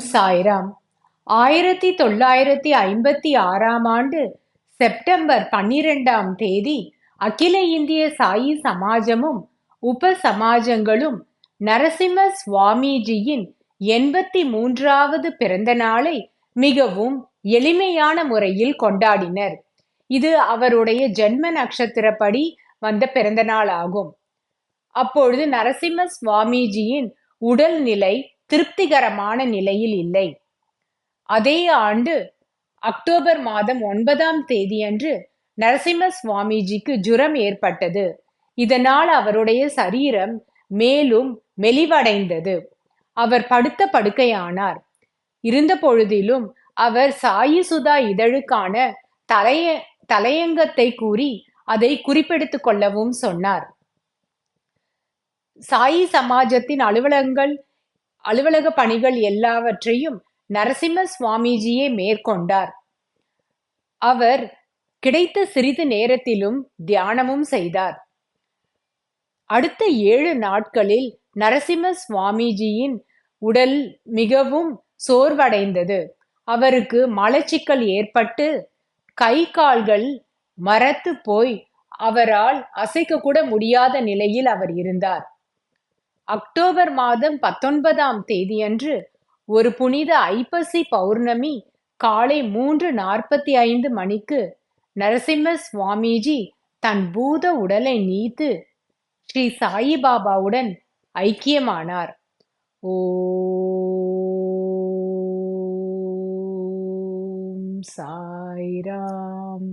சாய்ராம். 1956ஆம் ஆண்டு செப்டம்பர் 12ஆம் தேதி அகில இந்திய சாயி சமாஜமும் உப சமாஜங்களும் நரசிம்ம சுவாமிஜியின் 83வது பிறந்த நாளை மிகவும் எளிமையான முறையில் கொண்டாடினர். இது அவருடைய ஜென்ம நட்சத்திரப்படி வந்த பிறந்த நாள் ஆகும். அப்பொழுது நரசிம்ம சுவாமிஜியின் உடல்நிலை திருப்திகரமான நிலையில் இல்லை. அதே ஆண்டு அக்டோபர் மாதம் 9ஆம் தேதியன்று நரசிம்ம சுவாமிஜிக்கு ஜுரம் ஏற்பட்டது. இதனால் அவருடைய சரீரம் மேலும் மெலிவடைந்தது. அவர் படுத்த படுக்கையானார். இருந்த பொழுதிலும் அவர் சாயி சுதா இதழுக்கான தலையங்கத்தை கூறி அதை குறிப்பெடுத்துக் கொள்ளவும் சொன்னார். சாயி சமாஜத்தின் அலுவலக பணிகள் எல்லாவற்றையும் நரசிம்ம சுவாமிஜியே மேற்கொண்டார். அவர் கிடைத்த சிறிது நேரத்திலும் தியானமும் செய்தார். அடுத்த 7 நாட்களில் நரசிம்ம சுவாமிஜியின் உடல் மிகவும் சோர்வடைந்தது. அவருக்கு மலச்சிக்கல் ஏற்பட்டு கை கால்கள் மரத்து போய் அவரால் அசைக்க கூட முடியாத நிலையில் அவர் இருந்தார். அக்டோபர் மாதம் 19ஆம் தேதியன்று ஒரு புனித ஐப்பசி பௌர்ணமி காலை 3:45 மணிக்கு நரசிம்ம சுவாமிஜி தன் பூத உடலை நீத்து ஸ்ரீ சாயிபாபாவுடன் ஐக்கியமானார். ஓம் சாய்ராம்.